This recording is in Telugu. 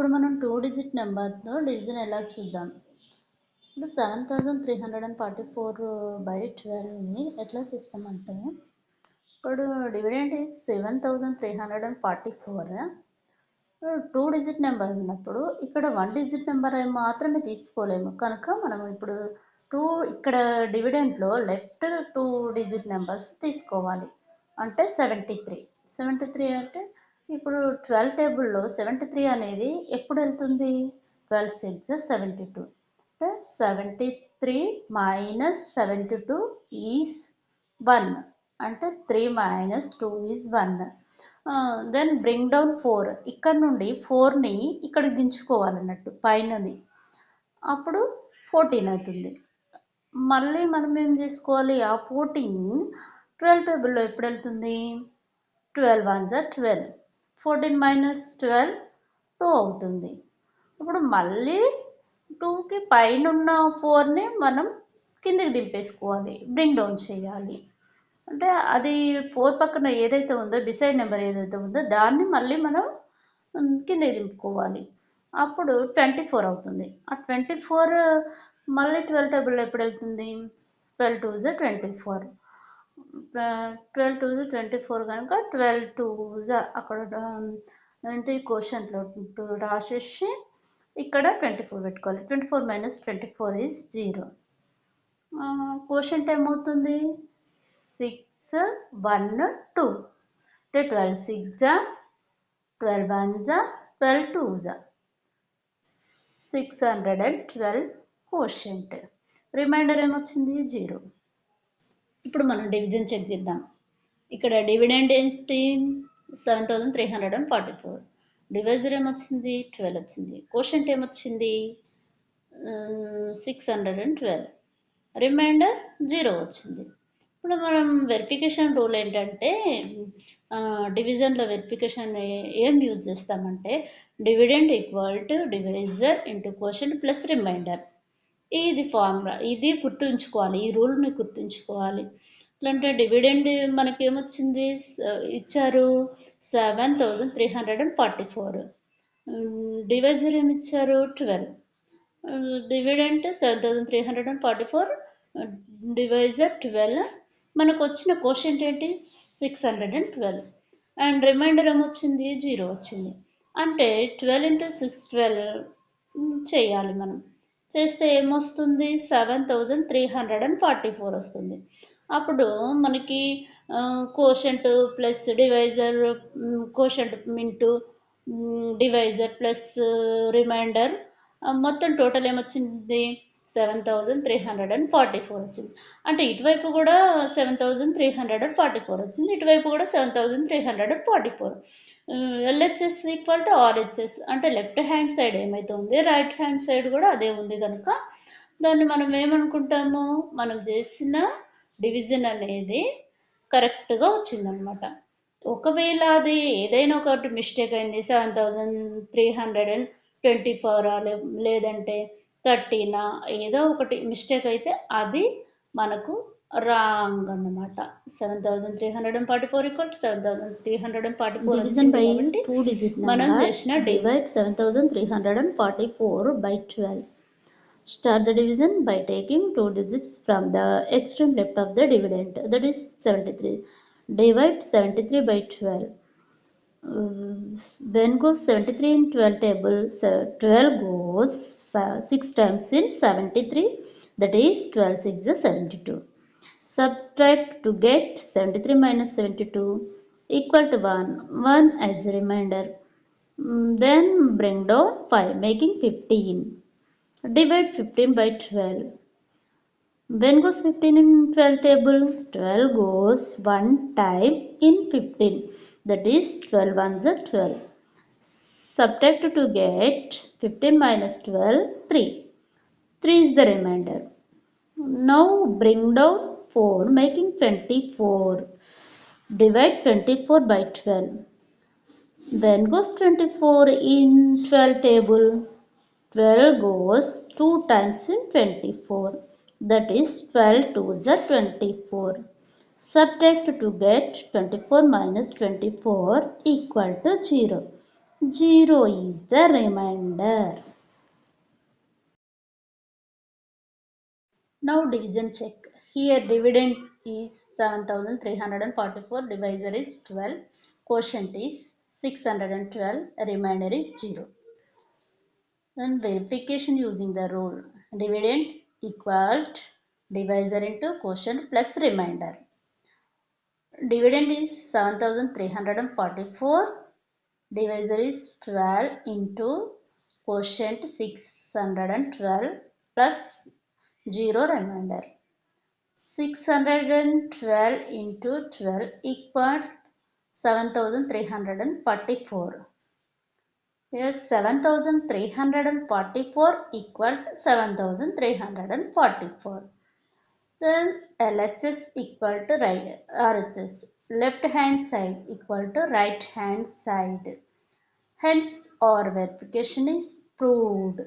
ఇప్పుడు మనం 2 డిజిట్ నెంబర్తో డివిజన్ ఎలా చూద్దాం. ఇప్పుడు 7344/12ని ఎట్లా చేస్తామంటే, ఇప్పుడు డివిడెండ్ ఈజ్ 7344. 2 డిజిట్ నెంబర్ ఉన్నప్పుడు ఇక్కడ 1 డిజిట్ నెంబర్ మాత్రమే తీసుకోలేము కనుక మనం ఇప్పుడు 2 ఇక్కడ డివిడెంట్లో లెఫ్ట్ 2 డిజిట్ నెంబర్స్ తీసుకోవాలి. అంటే 73 అంటే ఇప్పుడు 12 టేబుల్లో 73 అనేది ఎప్పుడు వెళ్తుంది? 12 6 72. అంటే 73 మైనస్ 72 ఈజ్ 1. అంటే 3 minus 2 is 1. Then bring down 4. ఇక్కడ నుండి 4ని ఇక్కడికి దించుకోవాలన్నట్టు పైనది. అప్పుడు 14 అవుతుంది. మళ్ళీ మనం ఏం చేసుకోవాలి? ఆ 14 12 టేబుల్లో ఎప్పుడు వెళ్తుంది? 12 1s 12. 14 మైనస్ 12 2 అవుతుంది. ఇప్పుడు మళ్ళీ 2కి పైన ఉన్న 4ని మనం కిందికి దింపేసుకోవాలి, బ్రింగ్ డౌన్ చేయాలి. అంటే అది 4 పక్కన ఏదైతే ఉందో డిసైడ్ నెంబర్ ఏదైతే ఉందో దాన్ని మళ్ళీ మనం కిందికి దింపుకోవాలి. అప్పుడు 24 అవుతుంది. ఆ 24 మళ్ళీ 12 టేబుల్లో ఎప్పుడు వెళ్తుంది? 12 2s 24. 12 2s 24 కనుక 12 2s అక్కడ అంటే క్వశ్చన్లో 2 రాసేసి ఇక్కడ 24 పెట్టుకోవాలి. 24 మైనస్ 24 ఈజ్ 0. క్వశ్చన్ ఏమవుతుంది? 6 1 2. అంటే 12 6 12 1s 12 2s 612 క్వశ్చంట్. రిమైండర్ ఏమొచ్చింది? 0. ఇప్పుడు మనం డివిజన్ చెక్ చేద్దాం. ఇక్కడ డివిడెండ్ ఏంటి? 7344. డివైజర్ ఏమొచ్చింది? 12 వచ్చింది. క్వోషంట్ ఏమొచ్చింది? 612. రిమైండర్ 0 వచ్చింది. ఇప్పుడు మనం వెరిఫికేషన్ రూల్ ఏంటంటే, డివిజన్లో వెరిఫికేషన్ ఏం యూజ్ చేస్తామంటే, dividend equal to divisor into quotient plus remainder. ఇది ఫార్ములా. ఇది గుర్తుంచుకోవాలి, ఈ రూల్ని గుర్తుంచుకోవాలి. అంటే డివిడెండ్ మనకి ఏమొచ్చింది? ఇచ్చారు 7344. డివైజర్ ఏమి ఇచ్చారు? 12. Dividend 7344 divisor 12. మనకు వచ్చిన క్వోషంట్ ఏంటి? 612. అండ్ రిమైండర్ ఏమొచ్చింది? 0 వచ్చింది. అంటే 12 into 612 చేయాలి మనం. చేస్తే ఏమొస్తుంది? 7344 వస్తుంది. అప్పుడు మనకి quotient plus divisor, quotient into divisor plus remainder మొత్తం టోటల్ ఏమొచ్చింది? 7344 వచ్చింది. అంటే ఇటువైపు కూడా 7344 వచ్చింది, ఇటువైపు కూడా 7344. LHS equal to RHS. అంటే లెఫ్ట్ హ్యాండ్ సైడ్ ఏమైతే ఉంది, రైట్ హ్యాండ్ సైడ్ కూడా అదే ఉంది కనుక దాన్ని మనం ఏమనుకుంటాము? మనం చేసిన డివిజన్ అనేది కరెక్ట్గా వచ్చిందనమాట. ఒకవేళ అది ఏదైనా ఒకటి మిస్టేక్ అయింది, 7324 లేదంటే 13 ఏదో ఒకటి మిస్టేక్ అయితే అది మనకు రాంగ్ అన్నమాట. 7344 ఈక్వల్ టు 7344 డివిజన్ బై కాబట్టి 2 డిజిట్ మనం నెంబర్ చేసిన divide 7344/12. Start the division by taking 2 digits from the extreme left of the dividend, that is 73. Divide 73 by 12. When goes 73 in 12 table? 12 goes 6 times in 73, that is 12 6 is 72. Subtract to get 73 minus 72 equal to 1 as a remainder. Then bring down 5 making 15. Divide 15 by 12. When goes 15 in 12 table? 12 goes 1 time in 15, that is 12 1s are 12. Subtract to get 15 minus 12 3. 3 is the remainder. Now bring down 4 making 24. Divide 24 by 12. When goes 24 in 12 table? 12 goes 2 times in 24, that is 12 2s are 24. Subtract to get 24 minus 24 equal to 0. 0 is the remainder. Now division check. Here dividend is 7344, divisor is 12, quotient is 612, remainder is 0. Then verification using the rule. Dividend equal divisor into quotient plus remainder. Dividend is 7344, divisor is 12 into quotient 612 plus 0 remainder. 612 into 12 equal 7344. Yes, 7344 equal 7344. Then LHS equal to right RHS. Left hand side equal to right hand side. Hence our verification is proved.